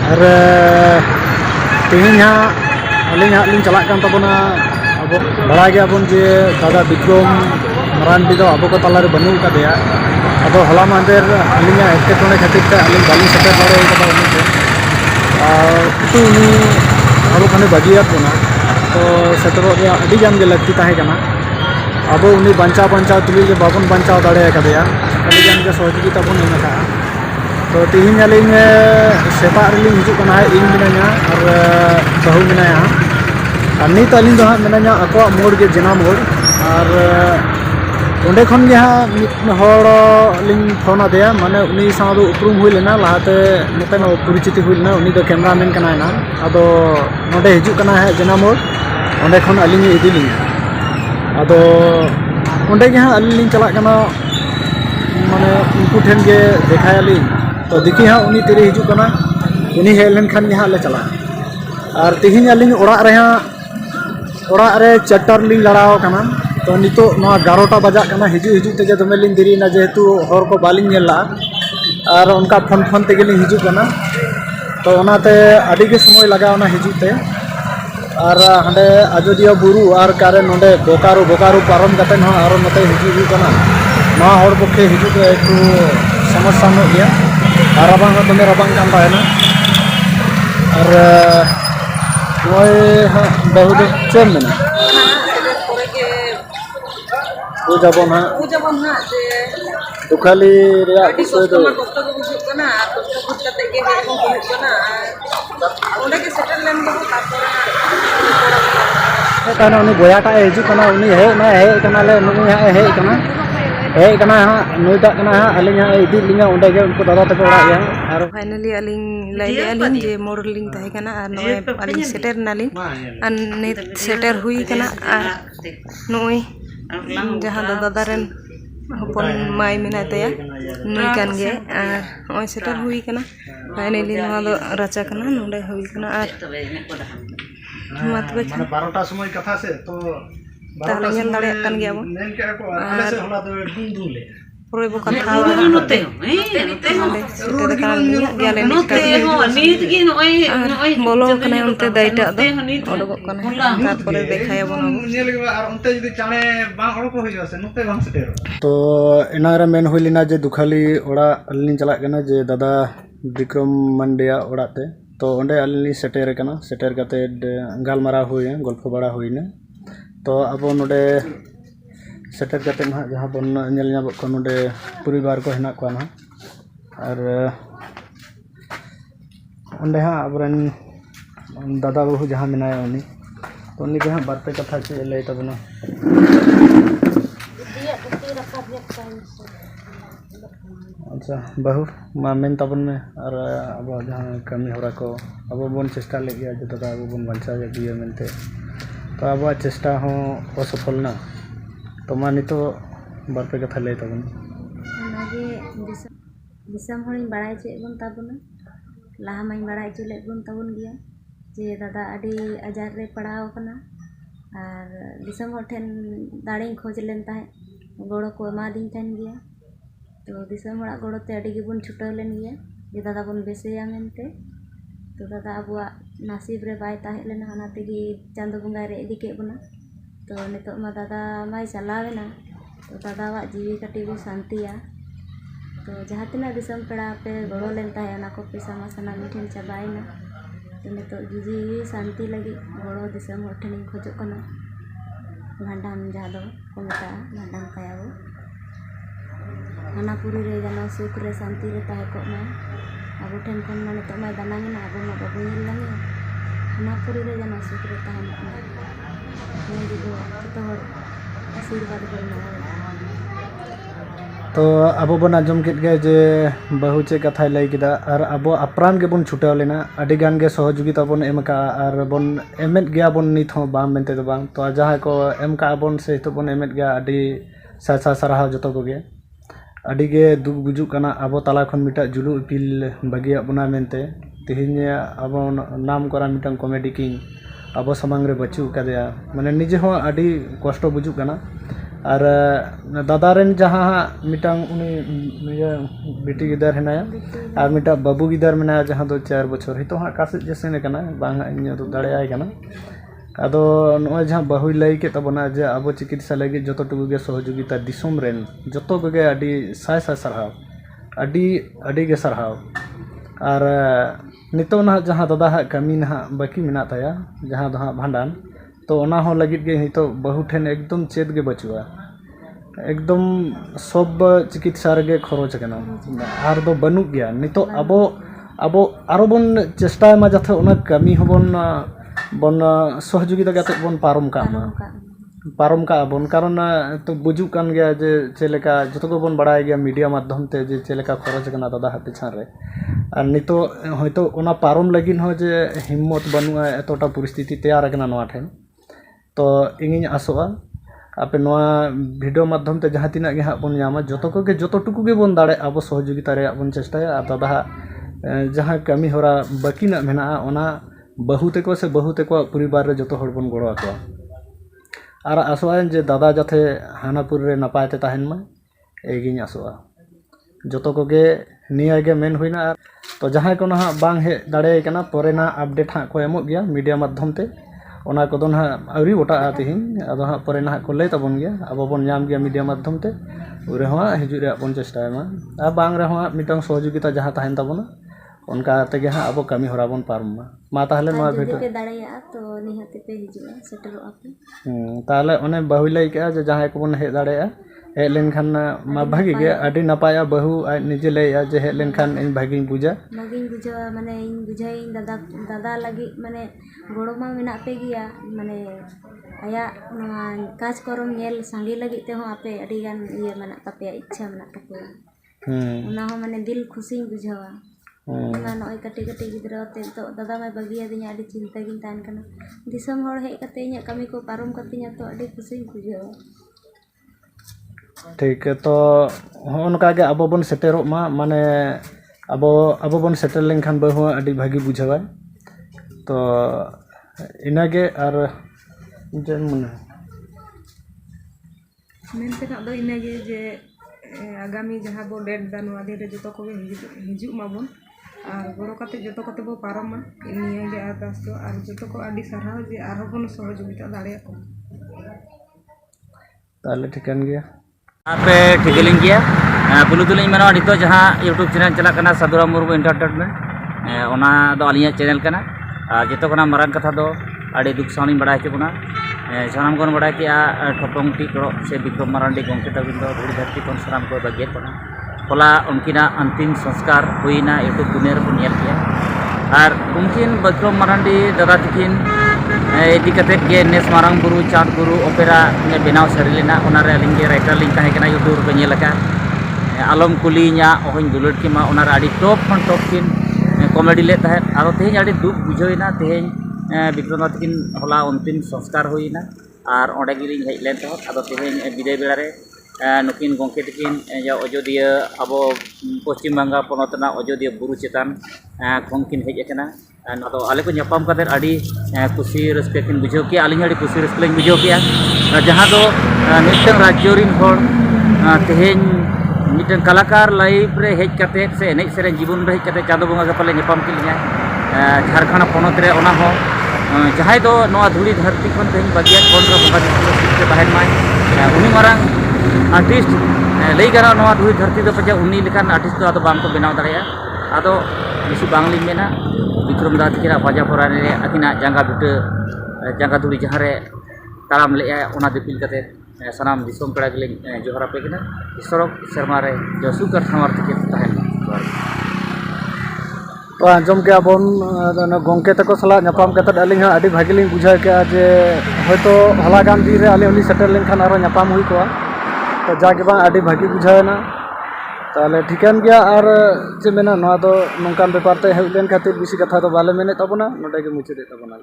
और तेहना अलिंग चला तबना अब बड़ा गयाबन जे दादा विक्रम मरांडी दो अब को तलारे बनू कदेया अब हला मांदेर अलिंग एटकेटोने खातिर ते अलिंग बालिंग सेटर दाड़े कदा उनते कितु उनी अब खाने बागियात बना तो सेटरो रे अडी गान गे लगती ताहे कना अब उनी बंचा तुली जे बाबन बंचा दाड़े कदेया अडी गान गे सहयोगिता बन एमका तो तेहन अलिंग सेता रिलिंग हिजुक कना इन मिनाया और बहु मिनाया और नित अलिंग दो हाँ मिनाया अको मोड़ गे जना मोड़ और ओंडे खन गे हाँ मित हड़ लिंग फोन आदेया माने उनी साव उपरूम हुई लेना लहाते नोते नो परिचिति हुई लेना उनी दो कैमरामैन कना ना अदो नोडे हिजुक कना है जना मोड़ ओंडे खन अलिंग इदी लिंग अदो ओंडे गे हाँ अलिंग चला कना माने उनको ठेन गे देखाया लिंग तो देखी हाँ उनी तेरे हिजुक कना उनी हेज लेन खान गे हाँ ले चला और तेहन अलिंग ओड़ा रे चट्टर लिंग लड़ाव कना तो नितो नवा 11टा बजा कना हिजुक तेगे दमे लिंग देरीना जेहेतु हर को बालिंग नेला और उनका फोन तेगे लिंग हिजुक कना तो ओनाते आडी गे समय लगावना हिजुक ते और हांडे अजोदिया बुरु और कारे नोंडे बोकारो पारम कते न और नते हिजुक कना नवा हर पक्षे हिजुक एकटू समस्या नो गया और राबांग दमे राबांग कान ताहेना और नय बहु दो चेम मेना बुझाबन हाँ जे दुखाली रे विषय दो कष्ट को बुझुक कना कष्ट बुझ कते गे हे को बुझुक कना ओंडे के सेटल लेन दो तापर ताना उनी बोयाटा हिजुक कना उनी हे कना ले नुई हाँ हे कना हाँ नुईटा कना हाँ अलिंग हाँ इदी लिंगा ओंडे गे उनको दादा तक ओड़ा या और फाइनली अलिंग लाइले अलिंग जे मोड़ लिंग ताहे कना और नोय अलिंग सेटर नालिंग और नित सेटर हुई कना और नोय जहाँ दादा रेन हपन माई मेना तया नुई कान गे और नोय सेटर हुई कना फाइनली नवा दो रचा कना नोंडे हुई कना और मतबे 12टा समय कथा से तो ताले ñal dare kan ge abo नेन के को आले से होला तो दूं ले पूरे वो कथा नोते shutter kan niya gale note ho nit gi noy bolo kane onte daita do odogok kane tarpore dekhaya bono nail के और उनते जदी चाणे बांग ओड़ को होइयो से नोते बांग सेटेरो तो इनारे मेन हुइलिना जे दुखाली ओड़ा अलिन चला कना जे दादा विक्रम मंडिया ओड़ाते तो ओंडे अलिन सेटेर कना सेटेर कते गालमारा हुई गल्प बड़ा हुईना तो अब नोडे सेटर कते ना जहाँ बन नेल ᱧᱟᱢᱚᱜ ᱠᱟᱱᱟ नोडे परिवार को हेना को ना और ओंडे हाँ अबरन दादा बहु जहाँ मेनाया उनी तो उनी के हाँ बारपे कथा चे ले तबना अच्छा बहु मा मेन तबन में और अब जहाँ कमी होरा को अब बन चेष्टा ले गया जो दादा अब बन बंचा दिए मेनते तो अब चेष्टा हो असफल ना तो मा नितो बारपे कथा ले तबन ओनागे दिसम हरिन बाड़ाय चे बन ताबना लाहा माई बाड़ाय चे ले बन ताबन गया जे दादा अडी आजार रे पड़ाव कना और दिसम हर ठेन दाड़े खोज लेन ताहे गोड़ो को एमा दिन तन गया तो दिसम हड़ा गोड़ो ते अडी गे बन छुटाव लेन गया जे दादा बन बेसेया मेनते तो दादा अबुआ नसीब रे बाय ताहे लेना हना तेगी चांदो बंगा रे इदी के बना तो नितो मा दादा माय चलावेना तो दादा वा जीवी कटी बो शांतिया तो जहाँ तना दिसम पेड़ा पे गड़ो लेन ताहे ना को पैसा मा सना मिठिन चाबाइना तो नितो जीवी शांति लगी गड़ो दिसम हर ठेन खोजो कना भांडान जहाँ दो को मेता भांडान कायाबो हनापुरी रे जाना सुख रे शांति रे ताहे को मा अबो ठेन खन मा नितो मा दानांगना अबो मा बाबू नेल लांगे हनापुरी रे जाना सुख रे ताहे मा ने दिगो तो आशीर्वाद करना तो अब बन आजम के जे बहु चे कथा लई किदा और अब अप्रान के बन छुटाव लेना अडी गान के सहयोगिता बन एमका और बन एमेट गया बन नित हो बाम मेनते तो बांग तो जहाँ को एमका बन से तो बन एमेट गया अडी सा सराहाव जतो को गे अडी गे दुख बुजुक कना अब तला खन मिटा जुलु इपिल बगिया बना मेनते तेहिन अब नाम करा मिटन कॉमेडी किंग अब समांग रे बचू कदेया माने निजे हो अडी कष्ट बुजुक कना और दादा रेन जहाँ मिटांग उनी बेटी गिदार हेनाया और मिटा बाबू गिदार मेना जहाँ दो 4 बछर हितो हाँ कासे जैसे कना बांग इन दाड़े आय कना अदो नॉय जहाँ बहु लई के तबना जे अब चिकित्सा लगे जो टुकुगे सहयोगिता दिसोम रेन जतो कोगे अडी साय साय सरहाव अडी गे सरहाव और नितो ना जहाँ दादा हा कमी ना बाकी मेना ताया जहाँ दो भांडान तो ओना हो लगित गे हितो बहु ठेन एकदम चेत गे बचुआ एकदम सब चिकित्सा रे खरच कना आर दो बनु गया नितो अब आरो बन चेष्टा मा जाथे ओना कमी होबन बन सहयोगिता गाते बन पारम का बन कारण तो बुझु कान गया जे चेलेका जतो को बन बड़ाय गया मीडिया माध्यम ते जे चेलेका खरच कना दादा हा पिछा रे और नितो होयतो ओना पारम लगिन हो जे हिम्मत बनुआ एतोटा परिस्थिति तैयार कना नोआ ठेन तो इंगिन आसोआ आपे नोआ वीडियो माध्यम ते जहाँ तिना गे हाँ बन नामा जतो टुकु गे बन दाड़े अब सहयोगिता रे बन चेष्टाया और दादा जहाँ कमी होरा बाकी ना मेना ओना बहु तेको से बहु तेको परिवार रे जतो हड़ बन गड़ो आको और आसोआ जे दादा जाथे हानापुर रे नपाय ते ताहेन मा एगिन आसोआ जतो को गे निया गे मेन हुइना तो जहाँ को ना बांग हे दाड़े कना परे ना अपडेट हाँ को एमो गया मीडिया माध्यम ते ओना को दो ना आउरी ओटा तिहिन अदो हाँ परे ना को लय तबन गया अब बन नाम गया मीडिया माध्यम ते उरे हाँ हिजु रे बन चेष्टा मा आ बांग रे हाँ मिटंग सहयोगिता जहाँ ताहेन तबना उनका तेगे हाँ अब कमी होरा बन पारम मा ताहले नोआ वीडियो पे दाड़ाया तो निहाते पे हिजुआ सेटरो आपे ताहले ओने बहु लई के जे जहाँ को बन हे दाड़ाया हे लेन खान मा भागी गे अडी नपाया बहु निजे लैया जे हे लेन खान इन भागी बुझा माने इन बुझाई दादा लगी माने गोड़ो मा मेना पे गया माने आया नोआ काज करम नेल सांगी लगी ते हो आपे अडी गान ये मना तपे इच्छा मना तपे उना हो माने दिल खुशी बुझावा ना नोय कटी गिद्रा ते तो दादा मा बगिया दिया अडी चिंता गिन तान कना दिसम होड़ हे कते इया कमी को पारम कतिया तो अडी खुशी बुझावा ठीक है तो उनका के अब बन सेटेरो मा माने अब बन सेटल लेनखान बहु अडी भागी बुझावा तो इनागे और जन मने मेनते ना दो इनागे जे आगामी जहाँ बो डेट दा नोआ दिन रे जतो को हिजु माबन और गड़ो कते जतो कते बो पारम निया गे आदास तो और जतो को अडी सरहाव जे आरो बन सहयोगिता दाड़े को ताले ठिकान गया आपे ठिकलिंग गया पुलु तुलिंग मेना नितो जहाँ यूट्यूब चैनल चला कना साधुराम मुर्मू एंटरटेनमेंट ओना दो आलिया चैनल कना जतो कना मारांग कथा दो अड़ी दुख सावनी बड़ा चे बना सानाम कोन बड़ा किया ठोपंग टी करो से विक्रम मारांडी गंके तबिन दो धूड़ी धरती कोन सानाम को बगियत बना होला उनकिना अंतिम संस्कार हुईना यूट्यूब दुनिया रे नेल किया और उनकिन विक्रम मारांडी दादा तकिन इदी कते के नेस मारांग बुरु चाँद बुरु ओपेरा ने बनाव सरी लेना ओनारे अलिंग गे राइटर लिंक ताहे कना यूट्यूब पे नेल का आलम कुलीना ओहन दुलट की मा ओनारे अड़ी टॉप खन टॉप किन कॉमेडी ले ताहे आरो तेहें अड़ी दुख बुझोइना तेहें विक्रम दादा तकिन होला अंतिम संस्कार हुईना और ओंडे गिलिंग हेज लेन तो आदो तेहें विदाय बेला रे नुकिन गंके तकिन अयोध्या अब पश्चिम बंगाल पनोतना अयोध्या बुरु चेतान खंकिन हेज अकना अदो आले को ᱧᱟᱯᱟᱢ कते अड़ी खुशी रस्के किन बुझाव किया आलिंग अड़ी खुशी रस्के बुझाव किया जहाँ दो मिटन राज्य रिन होड़ तेहें मिटन कलाकार लाइफ रे हेज कते से एनेज सेरे जीवन रे हेज कते चांदो बंगा के पले ᱧᱟᱯᱟम किलिया झारखंड पनोत रे ओना हो जहाँ दो नोआ धूड़ी धरती खन तेहें बगिया कोन रे बंगा दिसते ताहेन माय उनी मारांग आर्टिस्ट लई गाना नोआ धूड़ी धरती दो पजा उनी लेखान आर्टिस्ट दो आदो बांग को बनाव दाड़ेया आदो बेसी बांगली मेना विक्रम दादा तकिना बाजा पराने रे अकिना जांगा धूड़ी जहाँ रे ताराम ले ओना दिपिल कते सनाम दिसोम पेड़ा गिलिंग जोहरा पे किना इसरक शर्मा रे जसुकर हमार तके ताहेन तो आंजम के बन गंके तक सला ᱧᱟᱯᱟᱢ कते अलिंग अडी भागी लिंग बुझाव के जे होयतो हला गान दिन रे आले सेटल लेनखान आरो ᱧᱟᱯᱟᱢ हुई कोआ तो जाके बा अडी भागी बुझावना ताले ठिकान गया और चे मेना नोआ दो नोंकान बेपार ते हेउ लेन खातिर बिसी कथा दो बाले मेने तबना नोडे के मुचे दे तबना।